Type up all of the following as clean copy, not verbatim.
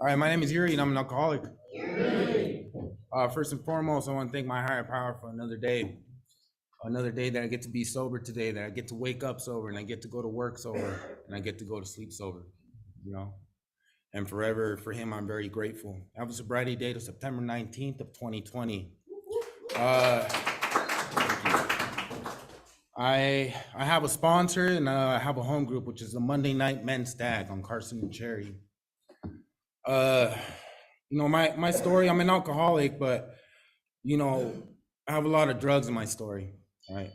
All right, my name is Yuri, and I'm an alcoholic. First and foremost, I want to thank my higher power for another day that I get to be sober today, that I get to wake up sober, and I get to go to work sober, and I get to go to sleep sober, you know. And forever for him, I'm very grateful. I have a sobriety date of September 19th of 2020. I have a sponsor, and I have a home group, which is the Monday Night Men's Stag on Carson and Cherry. My story, I'm an alcoholic, but, I have a lot of drugs in my story, right?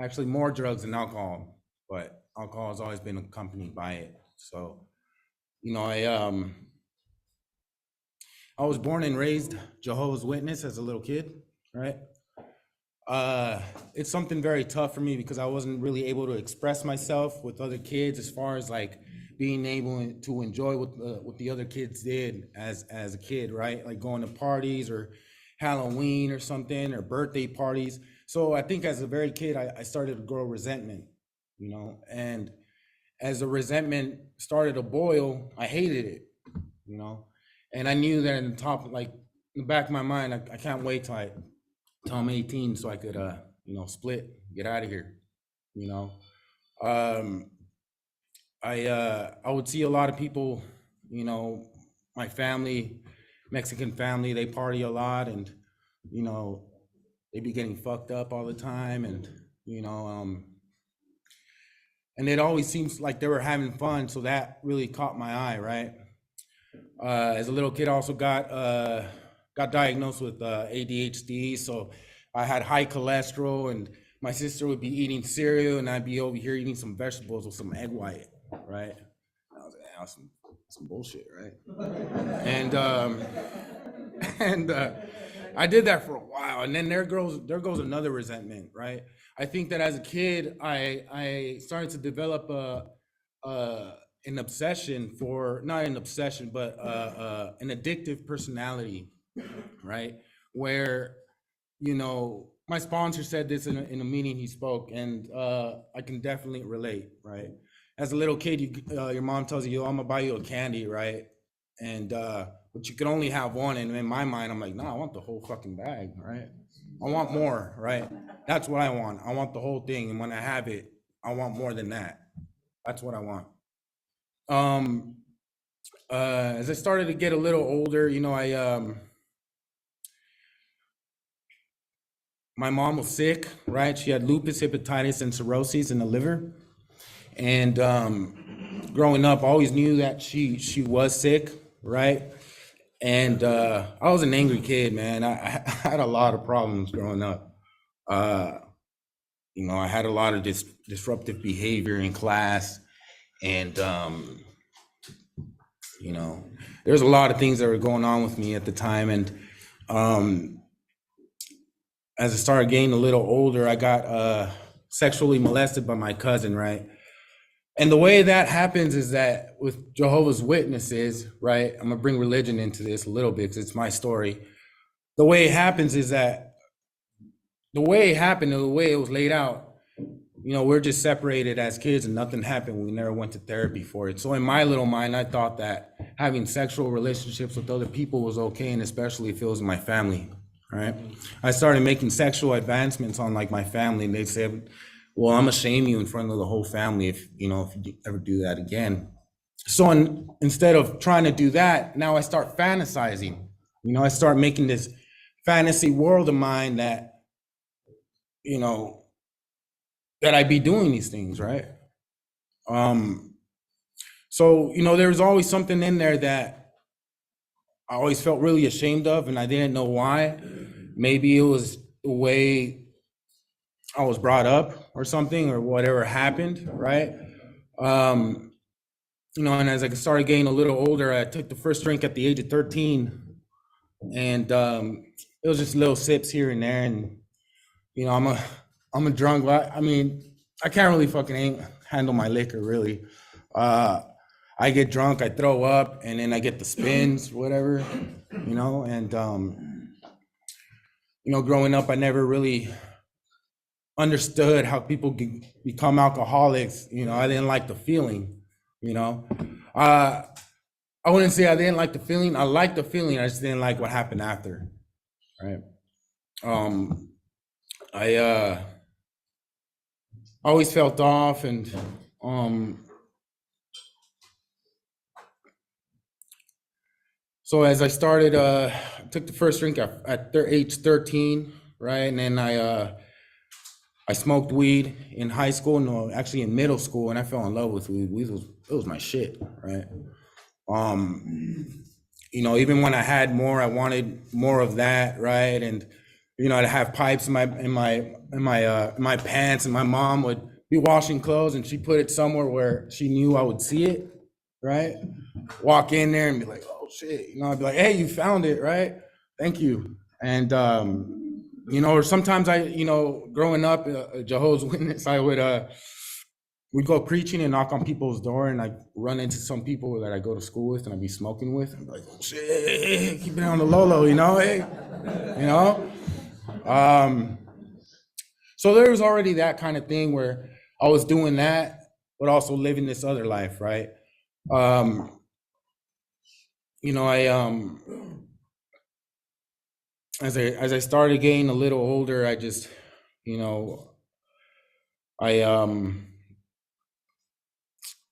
Actually, more drugs than alcohol, but alcohol has always been accompanied by it. So, I was born and raised Jehovah's Witness as a little kid, right? It's something very tough for me because I wasn't really able to express myself with other kids as far as like being able to enjoy what the other kids did as a kid, right? Like going to parties or Halloween or something or birthday parties. So I think as a very kid, I started to grow resentment, and as the resentment started to boil, I hated it, and I knew that in the back of my mind, I can't wait till I'm 18 so I could, split, get out of here, I would see a lot of people, my family, Mexican family, they party a lot and, they be getting fucked up all the time and, and it always seems like they were having fun. So that really caught my eye, right? As a little kid, I also got diagnosed with ADHD. So I had high cholesterol and my sister would be eating cereal and I'd be over here eating some vegetables with some egg white, right? I was like, some bullshit, right? And I did that for a while, and then there goes another resentment, right? I think that as a kid, I started to develop an obsession for, not an obsession, but an addictive personality, right? Where, my sponsor said this in a meeting he spoke, and I can definitely relate, right? As a little kid, your mom tells you, I'm gonna buy you a candy, right? And but you can only have one, and in my mind, I'm like, no, I want the whole fucking bag, right? I want more, right? That's what I want. I want the whole thing, and when I have it, I want more than that. That's what I want. As I started to get a little older, my mom was sick, right? She had lupus, hepatitis, and cirrhosis in the liver. And growing up, I always knew that she was sick, right? And I was an angry kid, man. I had a lot of problems growing up. I had a lot of disruptive behavior in class, and there's a lot of things that were going on with me at the time. And as I started getting a little older, I got sexually molested by my cousin, right? And the way that happens is that with Jehovah's Witnesses, right? I'm gonna bring religion into this a little bit because it's my story. The way it happens is that the way it happened and the way it was laid out, we're just separated as kids and nothing happened. We never went to therapy for it. So in my little mind, I thought that having sexual relationships with other people was okay, and especially if it was my family, right? I started making sexual advancements on like my family, and they said, well, I'm gonna shame you in front of the whole family if you ever do that again. So instead of trying to do that, now I start fantasizing. I start making this fantasy world of mine that, that I'd be doing these things, right? So, there's always something in there that I always felt really ashamed of, and I didn't know why. Maybe it was the way I was brought up or something, or whatever happened, right? And as I started getting a little older, I took the first drink at the age of 13, and it was just little sips here and there. And I'm a drunk. I can't really fucking handle my liquor, really. I get drunk, I throw up, and then I get the spins, whatever, and growing up, I never really understood how people can become alcoholics. I didn't like the feeling. I I wouldn't say I didn't like the feeling. I liked the feeling. I just didn't like what happened after. Right. Um, I always felt off, and um, so as I started, took the first drink at age 13, right, and then I smoked weed in high school, no, actually in middle school, and I fell in love with weed. Weed was it was my shit, right? Even when I had more, I wanted more of that, right? And I'd have pipes in my pants, and my mom would be washing clothes, and she put it somewhere where she knew I would see it, right? Walk in there and be like, "Oh shit," I'd be like, "Hey, you found it, right? Thank you." And or sometimes growing up a Jehovah's Witness, I would we'd go preaching and knock on people's door, and I'd run into some people that I go to school with and I'd be smoking with. I'm like, "Oh, shit, keep it on the low, hey, you know." So there was already that kind of thing where I was doing that, but also living this other life, right? Um, I as I started getting a little older, I just, I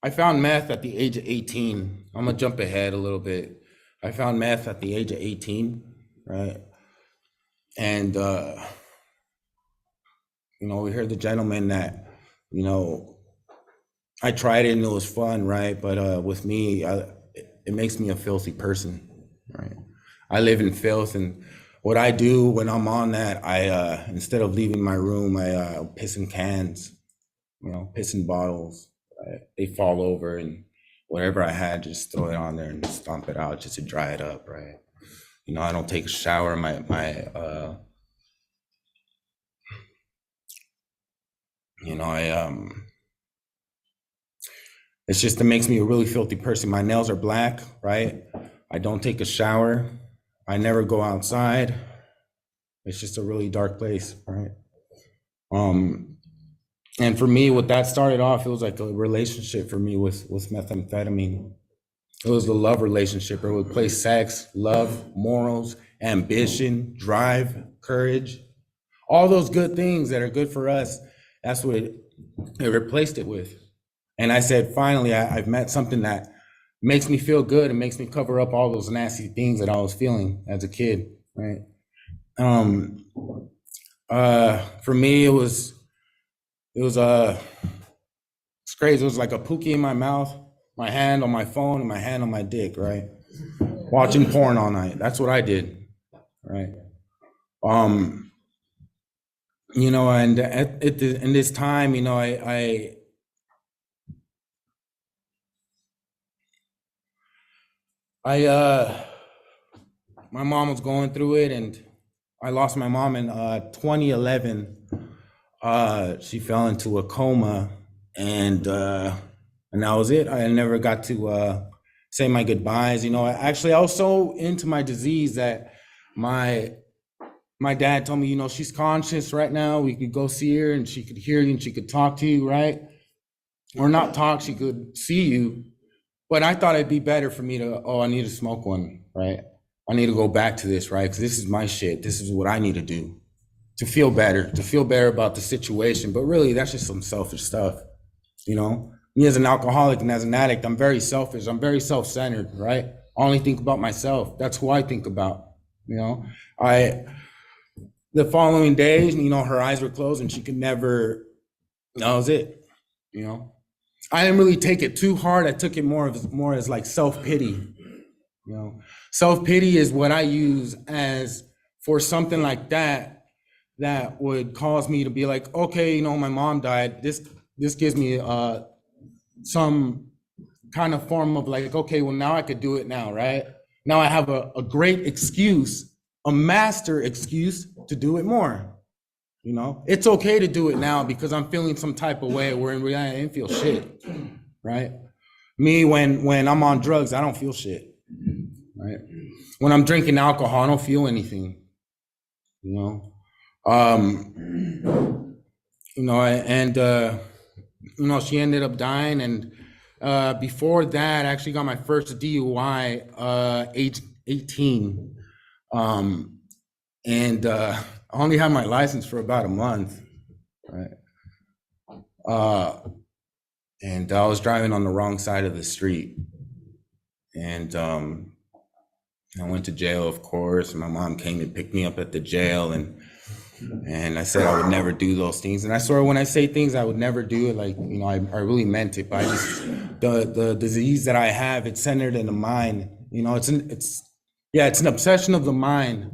I found meth at the age of 18. I'm gonna jump ahead a little bit. I found meth at the age of 18, right? And we heard the gentleman that, you know, I tried it and it was fun, right? But with me, it makes me a filthy person, right? I live in filth, and what I do when I'm on that, I instead of leaving my room, I piss in cans, piss in bottles. Right? They fall over, and whatever I had, just throw it on there and stomp it out just to dry it up, right? I don't take a shower. I it's just, it makes me a really filthy person. My nails are black, right? I don't take a shower. I never go outside. It's just a really dark place, right? Um, and for me, what that started off, it was like a relationship for me with methamphetamine. It was a love relationship. It would place sex, love, morals, ambition, drive, courage, all those good things that are good for us. That's what it replaced it with. And I said, finally, I've met something that makes me feel good and makes me cover up all those nasty things that I was feeling as a kid, right? Um, for me, it was it's crazy. It was like a pookie in my mouth, my hand on my phone, and my hand on my dick, right? Watching porn all night. That's what I did, right? Um, and in this time, I my mom was going through it, and I lost my mom in 2011. She fell into a coma, and that was it. I never got to say my goodbyes. Actually, I was so into my disease that my my dad told me, she's conscious right now. We could go see her, and she could hear you, and she could talk to you, right? Or not talk, she could see you. But I thought it'd be better for me to, I need to smoke one, right? I need to go back to this, right? Because this is my shit. This is what I need to do to feel better about the situation. But really, that's just some selfish stuff, Me as an alcoholic and as an addict, I'm very selfish. I'm very self-centered, right? I only think about myself. That's who I think about, I the following days, her eyes were closed and she could never, that was it, I didn't really take it too hard. I took it more as like self-pity, Self-pity is what I use as for something like that would cause me to be like, okay, my mom died. This gives me some kind of form of like, okay, well, now I could do it now, right? Now I have a great excuse, a master excuse to do it more. It's okay to do it now because I'm feeling some type of way where in reality I didn't feel shit, right? Me, when I'm on drugs, I don't feel shit, right? When I'm drinking alcohol, I don't feel anything, and she ended up dying, and Before that, I actually got my first DUI age 18. And I only had my license for about a month, right? And I was driving on the wrong side of the street. And I went to jail, of course. My mom came and picked me up at the jail, and I said I would never do those things. And I swear, when I say things I would never do it, like, you know, I really meant it. But I just, the disease that I have, it's centered in the mind. You know, it's an obsession of the mind,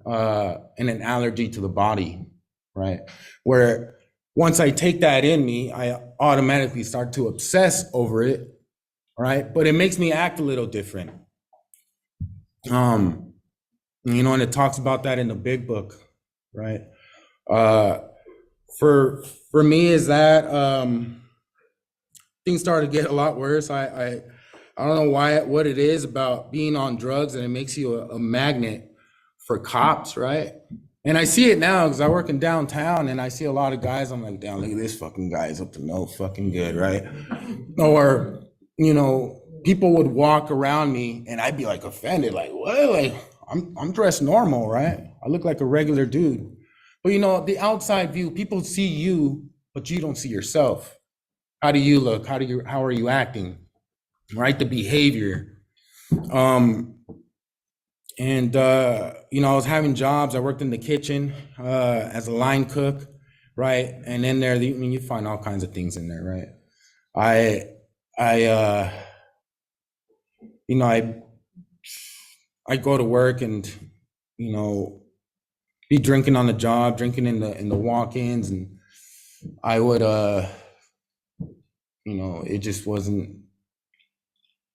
and an allergy to the body, right? Where once I take that in me, I automatically start to obsess over it, right? But it makes me act a little different. You know, and it talks about that in the big book, right? For me is that things started to get a lot worse. I don't know what it is about being on drugs, and it makes you a magnet for cops, right? And I see it now because I work in downtown, and I see a lot of guys. I'm like, damn, look at this fucking guy, is up to no fucking good, right? Or, you know, people would walk around me and I'd be like offended, like, what? Like, I'm dressed normal, right? I look like a regular dude. But you know, the outside view, people see you, but you don't see yourself. How do you look? How are you acting? Right? The behavior. And you know, I was having jobs. I worked in the kitchen as a line cook, right? And in there, I mean, you find all kinds of things in there, right? You know, I go to work and, you know, be drinking on the job, drinking in the walk-ins, and I would, you know, it just wasn't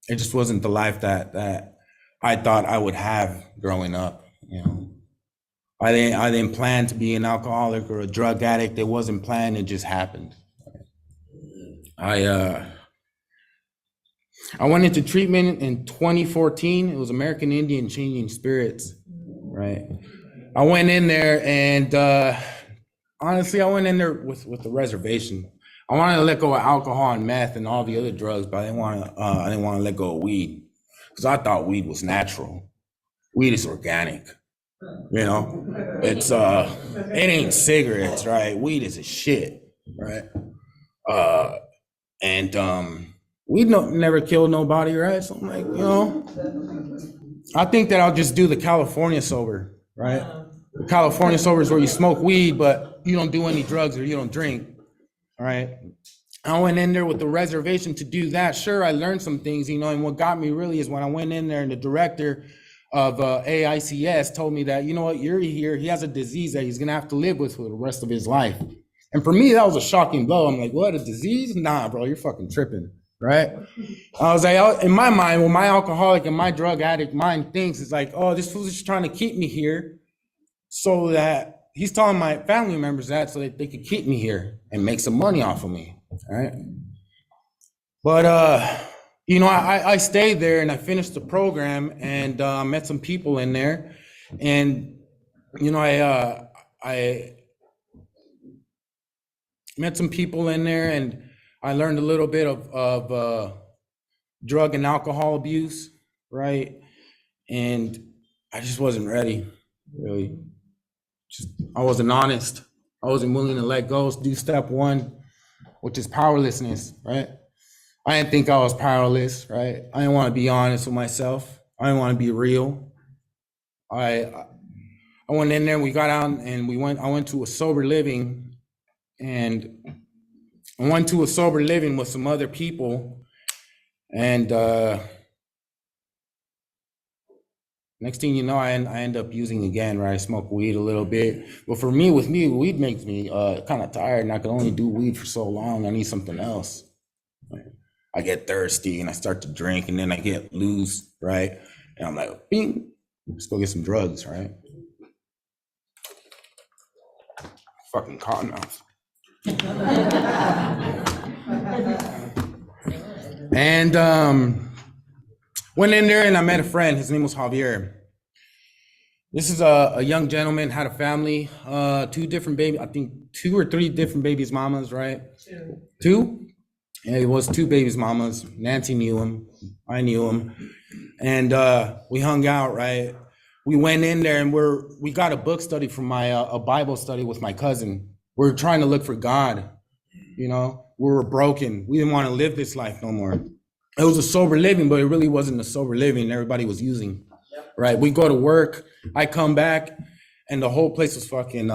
the life that I thought I would have growing up. You know, I didn't plan to be an alcoholic or a drug addict. It wasn't planned. It just happened. I went into treatment in 2014. It was American Indian Changing Spirits, right? I went in there, and honestly, I went in there with the reservation. I wanted to let go of alcohol and meth and all the other drugs, but I didn't want to let go of weed, because I thought weed was natural. Weed is organic, you know. It ain't cigarettes, right? Weed is a shit, right? And weed never killed nobody, right? So I'm like, you know, I think that I'll just do the California sober, right? The California sober is where you smoke weed, but you don't do any drugs or you don't drink, all right? I went in there with the reservation to do that. Sure, I learned some things, you know, and what got me really is when I went in there and the director of AICS told me that, you know what, Yuri here, he has a disease that he's gonna have to live with for the rest of his life. And for me, that was a shocking blow. I'm like, what, a disease? Nah, bro, you're fucking tripping, right? I was like, in my mind, what my alcoholic and my drug addict mind thinks is like, oh, this fool's just trying to keep me here, so that he's telling my family members that so that they could keep me here and make some money off of me, all right? But, you know, I stayed there and I finished the program, and met some people in there. And, you know, I met some people in there, and I learned a little bit of drug and alcohol abuse, right? And I just wasn't ready, really. I wasn't honest. I wasn't willing to let go, do step one, which is powerlessness, right? I didn't think I was powerless, right? I didn't want to be honest with myself. I didn't want to be real. I went in there, we got out, and I went to a sober living, and I went to a sober living with some other people, and next thing you know, I end up using again, right? I smoke weed a little bit. But for me, weed makes me kind of tired, and I can only do weed for so long. I need something else. I get thirsty and I start to drink, and then I get loose, right? And I'm like, bing, let's go get some drugs, right? Fucking cottonmouth. And went in there and I met a friend. His name was Javier. This is a young gentleman, had a family, two different baby, I think 2 or 3 different babies' mamas, right? Two? And it was two babies mamas. Nancy knew him. I knew him. And we hung out, right? We went in there and we got a book study from my a Bible study with my cousin. We're trying to look for God, you know. We were broken. We didn't want to live this life no more. It was a sober living, but it really wasn't a sober living. Everybody was using, right? We go to work. I come back, and the whole place was fucking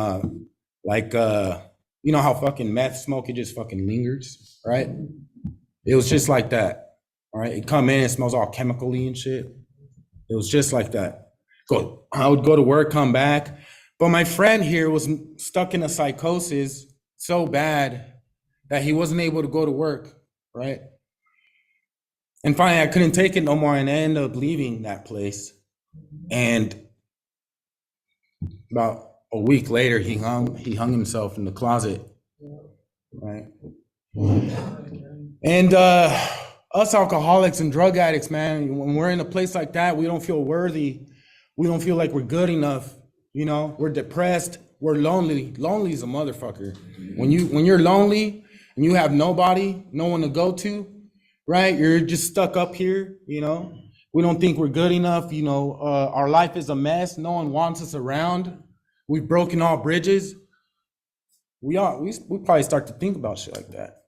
like you know how fucking meth smoke, it just fucking lingers, right? It was just like that. All right, it come in, it smells all chemically and shit. It was just like that. I would go to work, come back, but my friend here was stuck in a psychosis so bad that he wasn't able to go to work, right? And finally, I couldn't take it no more, and I ended up leaving that place. And about a week later, he hung himself in the closet, right? And us alcoholics and drug addicts, man, when we're in a place like that, we don't feel worthy. We don't feel like we're good enough. You know, we're depressed. We're lonely. Lonely is a motherfucker. When you're lonely and you have nobody, no one to go to, right? You're just stuck up here. You know, we don't think we're good enough. You know, our life is a mess. No one wants us around. We've broken all bridges. We probably start to think about shit like that.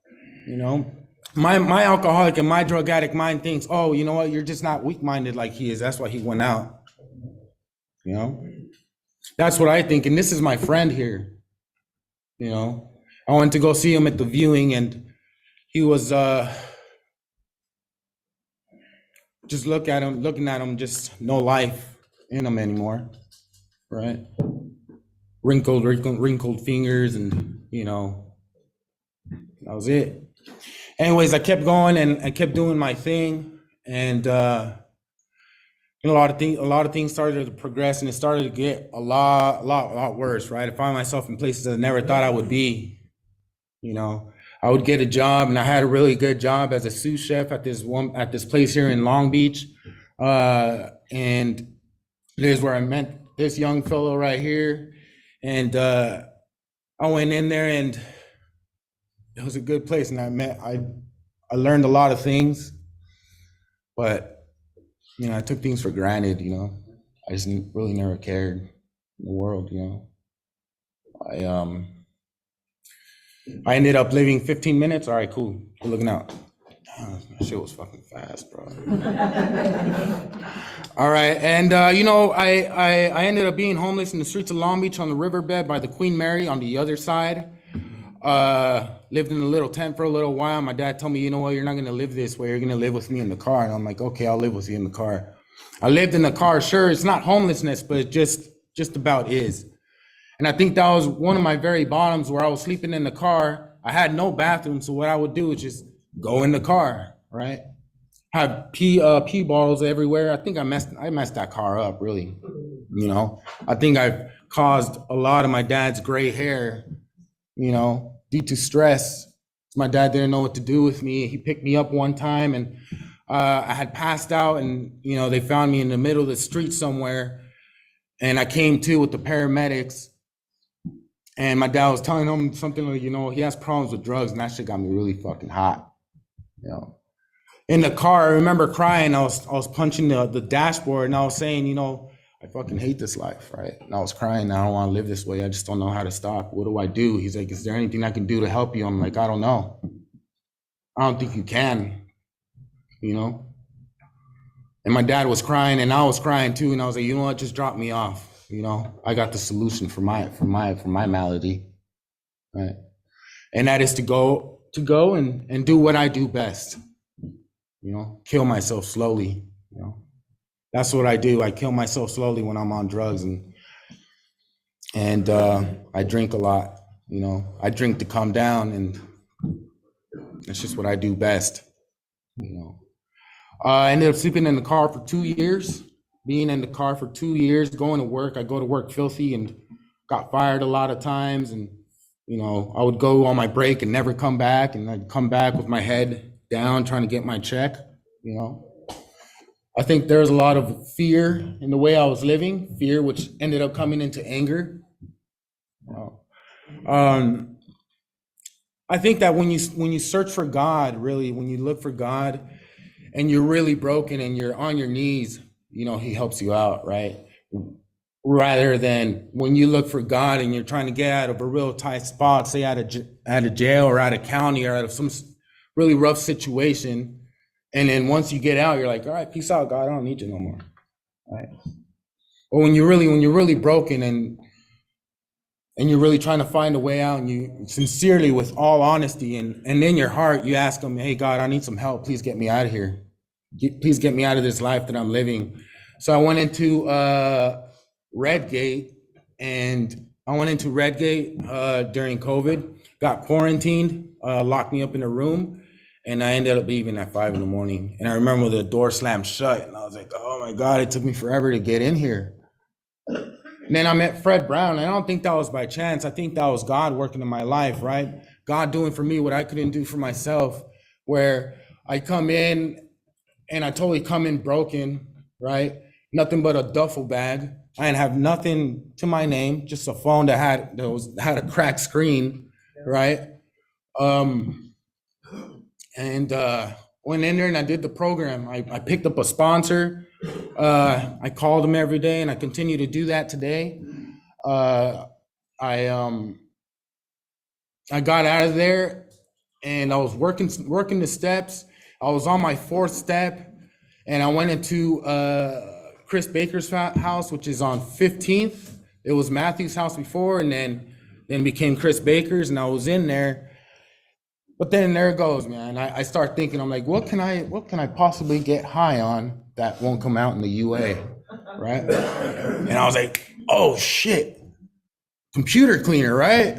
You know, my alcoholic and my drug addict mind thinks, oh, you know what? You're just not weak-minded like he is. That's why he went out. You know, that's what I think. And this is my friend here. You know, I went to go see him at the viewing, and he was just looking at him, just no life in him anymore, right? Wrinkled fingers, and you know, that was it. Anyways, I kept going and I kept doing my thing, and a lot of things started to progress, and it started to get a lot worse, right? I found myself in places I never thought I would be. You know, I would get a job, and I had a really good job as a sous chef at this place here in Long Beach, and there's where I met this young fellow right here, and I went in there, and it was a good place, and I learned a lot of things, but you know, I took things for granted. You know, I just really never cared in the world. You know, I ended up living 15 minutes. All right, cool. Good looking out. That shit was fucking fast, bro. All right, and you know, I ended up being homeless in the streets of Long Beach on the riverbed by the Queen Mary on the other side. Lived in a little tent for a little while. My dad told me, you know what, you're not gonna live this way. You're gonna live with me in the car. And I'm like, okay, I'll live with you in the car. I lived in the car. Sure, it's not homelessness, but it just about is. And I think that was one of my very bottoms, where I was sleeping in the car. I had no bathroom, so what I would do is just go in the car, right? Have pee bottles everywhere. I think I messed that car up, really. You know, I think I've caused a lot of my dad's gray hair, you know, due to stress. My dad didn't know what to do with me. He picked me up one time, and I had passed out, and you know, they found me in the middle of the street somewhere, and I came to with the paramedics. And my dad was telling him something like, you know, he has problems with drugs, and that shit got me really fucking hot. You know, in the car, I remember crying. I was punching the dashboard, and I was saying, you know, I fucking hate this life, right? And I was crying. I don't want to live this way. I just don't know how to stop. What do I do? He's like, is there anything I can do to help you? I'm like, I don't know. I don't think you can, you know? And my dad was crying, and I was crying too. And I was like, you know what? Just drop me off. You know, I got the solution for my malady, right? And that is to go and do what I do best. You know, kill myself slowly. You know, that's what I do. I kill myself slowly when I'm on drugs, and I drink a lot. You know, I drink to calm down, and it's just what I do best. You know, I ended up sleeping in the car for 2 years. Being in the car for 2 years, going to work. I go to work filthy and got fired a lot of times. And, you know, I would go on my break and never come back. And I'd come back with my head down trying to get my check, you know. I think there's a lot of fear in the way I was living, fear which ended up coming into anger. You know. I think that when you search for God, really, when you look for God and you're really broken and you're on your knees, he helps you out, right? Rather than when you look for God and you're trying to get out of a real tight spot, say out of jail or out of county or out of some really rough situation. And then once you get out, you're like, all right, peace out, God, I don't need you no more. Right? Or when you're really broken and you're really trying to find a way out, and you sincerely, with all honesty and in your heart, you ask him, hey, God, I need some help. Please get me out of here. Please get me out of this life that I'm living. So I went into Redgate, during COVID, got quarantined, locked me up in a room, and I ended up leaving at 5 a.m. And I remember the door slammed shut, and I was like, oh my God, it took me forever to get in here. And then I met Fred Brown, and I don't think that was by chance. I think that was God working in my life, right? God doing for me what I couldn't do for myself, where I come in and I totally come in broken, right? Nothing but a duffel bag. I didn't have nothing to my name, just a phone that had a cracked screen, right? Went in there and I did the program. I picked up a sponsor. I called them every day, and I continue to do that today. I got out of there, and I was working the steps. I was on my 4th step, and I went into Chris Baker's house, which is on 15th. It was Matthew's house before, and then became Chris Baker's, and I was in there. But then there it goes, man. I start thinking, I'm like, what can I possibly get high on that won't come out in the UA, right? And I was like, oh shit, computer cleaner, right?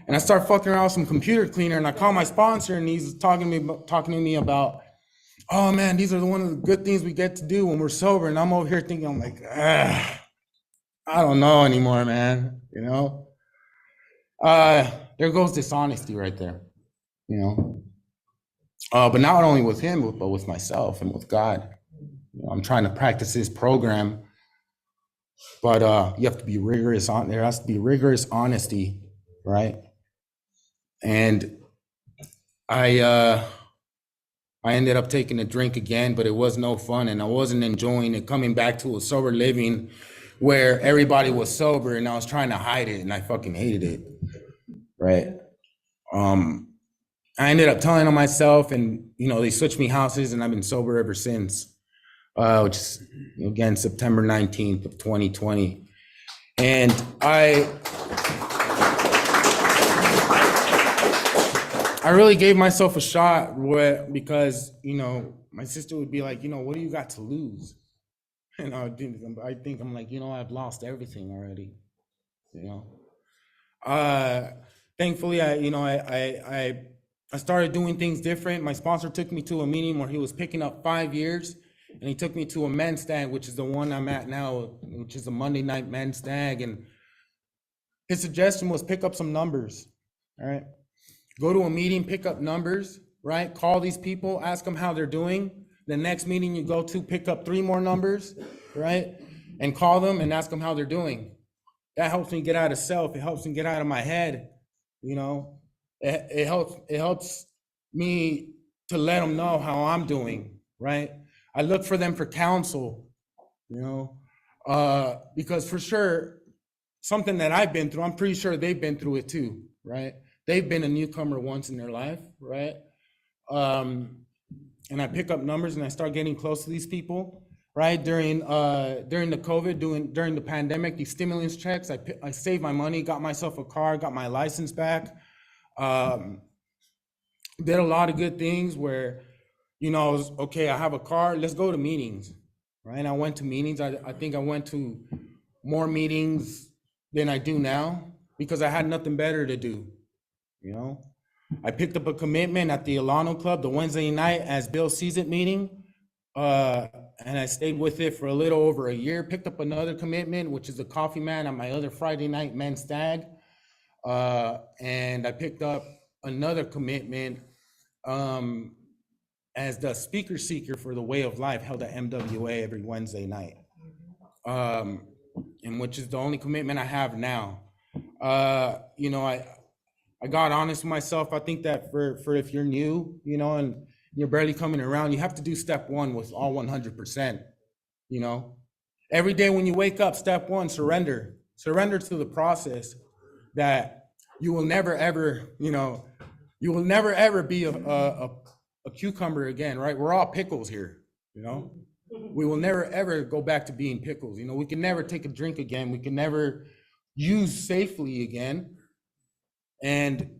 And I start fucking around with some computer cleaner, and I call my sponsor, and he's talking to me about, oh man, these are one of the good things we get to do when we're sober. And I'm over here thinking, I'm like, I don't know anymore, man. There goes dishonesty right there, but not only with him, but with myself and with God. I'm trying to practice this program, but you have to be rigorous there has to be rigorous honesty, right? And I ended up taking a drink again, but it was no fun, and I wasn't enjoying it, coming back to a sober living where everybody was sober and I was trying to hide it, and I fucking hated it. Right. I ended up telling on myself, and they switched me houses, and I've been sober ever since, which is again September 19th of 2020. And I really gave myself a shot because my sister would be like, what do you got to lose? And I think I'm like, I've lost everything already. Thankfully, I started doing things different. My sponsor took me to a meeting where he was picking up 5 years, and he took me to a men's stag, which is the one I'm at now, which is a Monday night men's stag. And his suggestion was pick up some numbers, all right? Go to a meeting, pick up numbers, right? Call these people, ask them how they're doing. The next meeting you go to, pick up 3 more numbers, right? And call them and ask them how they're doing. That helps me get out of self. It helps me get out of my head. It helps me to let them know how I'm doing, right? I look for them for counsel, because for sure, something that I've been through, I'm pretty sure they've been through it too, right? They've been a newcomer once in their life, right? And I pick up numbers and I start getting close to these people, right? During the COVID, during the pandemic, these stimulus checks, I saved my money, got myself a car, got my license back. Did a lot of good things where, I was, okay, I have a car, let's go to meetings, right? I went to meetings. I think I went to more meetings than I do now because I had nothing better to do, I picked up a commitment at the Alumni Club, the Wednesday night as Bill sees it meeting. And I stayed with it for a little over a year, picked up another commitment, which is the Coffee Man on my other Friday night men's stag. And I picked up another commitment as the speaker seeker for the Way of Life held at MWA every Wednesday night. And which is the only commitment I have now. I I got honest with myself. I think that for if you're new, you know, and you're barely coming around, you have to do step one with all 100%, you know. Every day when you wake up, step one, surrender. Surrender to the process that you will never ever, you know, you will never ever be a cucumber again, right? We're all pickles here, you know. We will never ever go back to being pickles. You know, we can never take a drink again. We can never use safely again. And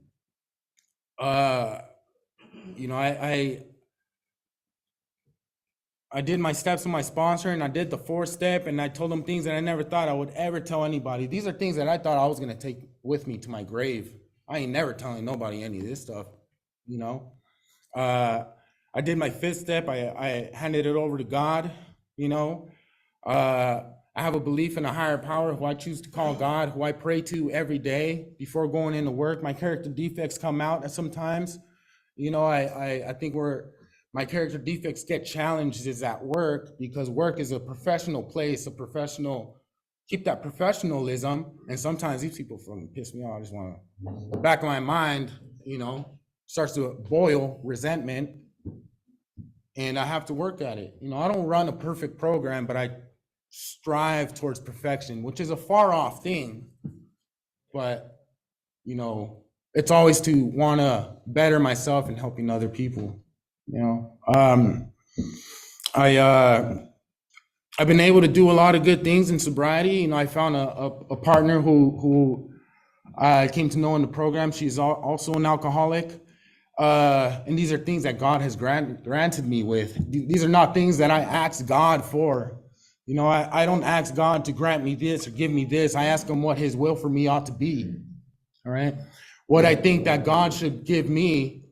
you know, I did my steps with my sponsor, and I did the 4th step, and I told them things that I never thought I would ever tell anybody. These are things that I thought I was gonna take with me to my grave. I ain't never telling nobody any of this stuff, you know. I did my 5th step. I handed it over to God, you know. I have a belief in a higher power who I choose to call God, who I pray to every day before going into work. My character defects come out sometimes. You know, I think my character defects get challenged is at work, because work is a professional place, keep that professionalism. And sometimes these people fucking piss me off. I just want to, the back of my mind, you know, starts to boil resentment, and I have to work at it. You know, I don't run a perfect program, but I strive towards perfection, which is a far off thing. But, you know, it's always to want to better myself and helping other people. You know, I've been able to do a lot of good things in sobriety. You know, I found a partner who I came to know in the program. She's also an alcoholic. And these are things that God has granted me with. These are not things that I asked God for. You know, I don't ask God to grant me this or give me this. I ask him what his will for me ought to be. All right. What I think that God should give me,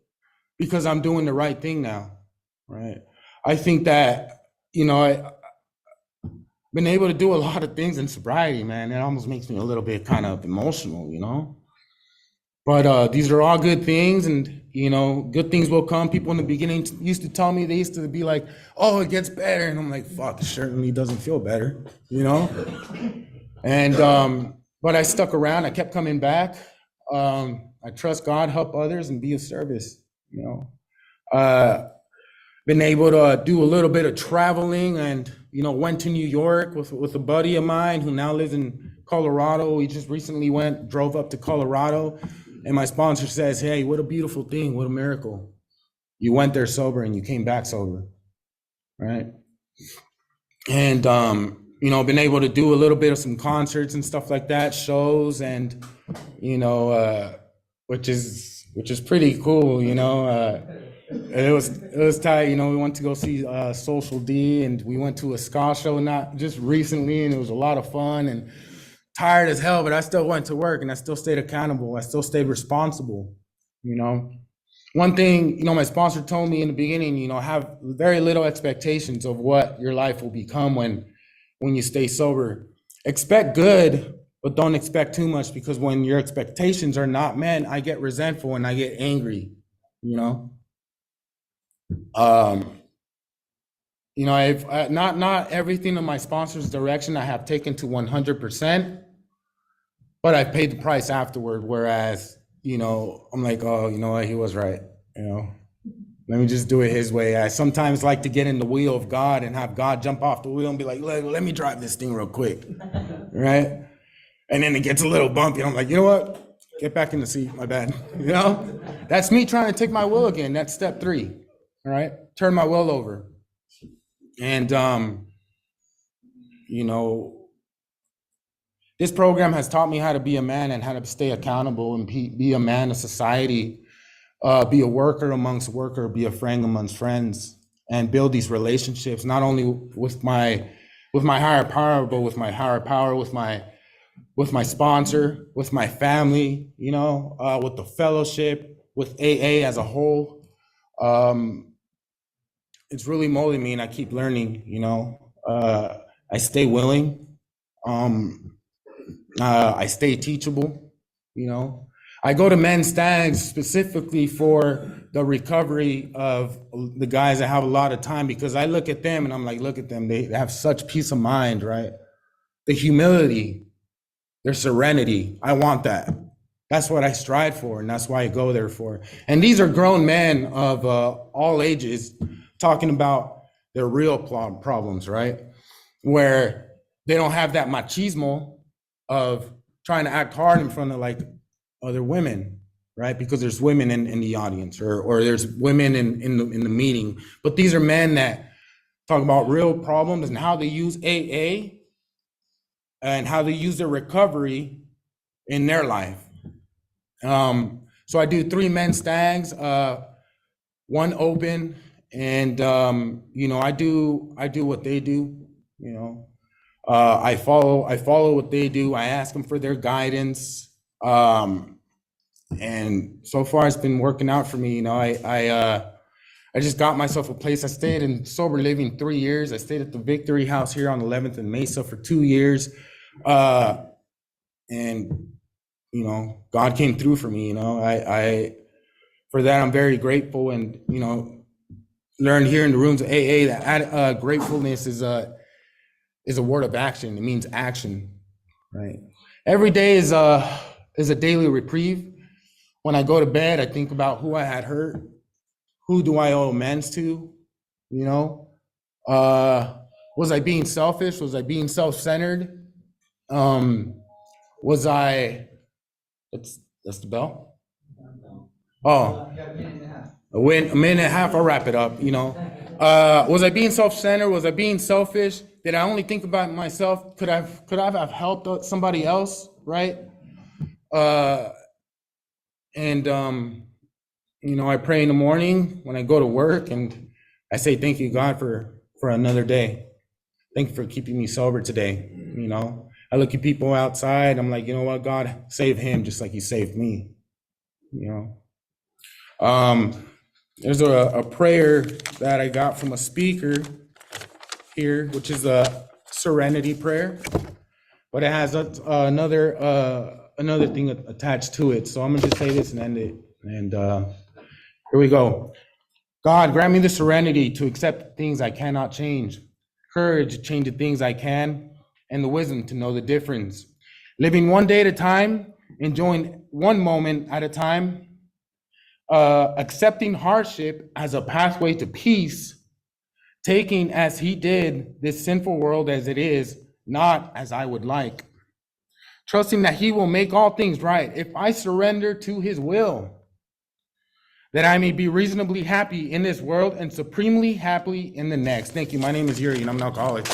because I'm doing the right thing now. Right. I think that, you know, I've been able to do a lot of things in sobriety, man. It almost makes me a little bit kind of emotional, you know. But these are all good things, and, you know, good things will come. People in the beginning used to tell me, they used to be like, oh, it gets better. And I'm like, fuck, it certainly doesn't feel better, you know? And, but I stuck around. I kept coming back. I trust God, help others, and be of service, you know? Been able to do a little bit of traveling, and, you know, went to New York with a buddy of mine who now lives in Colorado. We just recently drove up to Colorado. And my sponsor says, hey, what a beautiful thing, what a miracle. You went there sober and you came back sober, right? And, you know, been able to do a little bit of some concerts and stuff like that, shows, and, you know, which is pretty cool, you know. It was tight, you know. We went to go see Social D, and we went to a ska show not just recently, and it was a lot of fun, and tired as hell, but I still went to work, and I still stayed accountable. I still stayed responsible, you know. One thing, you know, my sponsor told me in the beginning, you know, have very little expectations of what your life will become when you stay sober. Expect good, but don't expect too much, because when your expectations are not met, I get resentful and I get angry, you know. You know, I've not everything in my sponsor's direction I have taken to 100%, but I paid the price afterward. Whereas, you know, I'm like, oh, you know what, he was right. You know, let me just do it his way. I sometimes like to get in the wheel of God and have God jump off the wheel and be like, let me drive this thing real quick, right? And then it gets a little bumpy, and I'm like, you know what? Get back in the seat, my bad. You know, that's me trying to take my will again. That's step 3, all right? Turn my will over. And, you know, this program has taught me how to be a man and how to stay accountable and be a man of society, be a worker amongst workers, be a friend amongst friends, and build these relationships, not only with my higher power, but with my higher power, with my sponsor, with my family, you know, with the fellowship, with AA as a whole. It's really molding me, and I keep learning, you know. I stay willing. I stay teachable, you know. I go to men's stags specifically for the recovery of the guys that have a lot of time, because I look at them and I'm like, look at them. They have such peace of mind, right? The humility, their serenity. I want that. That's what I strive for, and that's why I go there for. And these are grown men of all ages talking about their real problems, right? Where they don't have that machismo of trying to act hard in front of like other women, right? Because there's women in the audience, or there's women in the meeting. But these are men that talk about real problems and how they use AA and how they use their recovery in their life. So I do 3 men's stags, 1 open, and I do what they do. I follow what they do. I ask them for their guidance, and so far it's been working out for me. I just got myself a place. I stayed in sober living 3 years. I stayed at the Victory House here on 11th and Mesa for 2 years, and God came through for me. I for that I'm very grateful, and learned here in the rooms of AA that gratefulness is a word of action. It means action, right? Every day is a daily reprieve. When I go to bed, I think about who I had hurt. Who do I owe amends to? Was I being selfish? Was I being self-centered? Was I? That's the bell. Oh, a minute and a half. I'll wrap it up. Was I being self-centered? Was I being selfish? Did I only think about myself? Could I have helped somebody else? Right? I pray in the morning when I go to work, and I say, thank you, God, for another day. Thank you for keeping me sober today. I look at people outside, I'm like, you know what, God, save him just like he saved me. There's a prayer that I got from a speaker here, which is a serenity prayer, but it has another thing attached to it. So I'm gonna just say this and end it. And here we go. God, grant me the serenity to accept things I cannot change, courage to change the things I can, and the wisdom to know the difference. Living one day at a time, enjoying one moment at a time, accepting hardship as a pathway to peace, taking as he did this sinful world as it is, not as I would like. Trusting that he will make all things right if I surrender to his will, that I may be reasonably happy in this world and supremely happy in the next. Thank you. My name is Yuri, and I'm an alcoholic.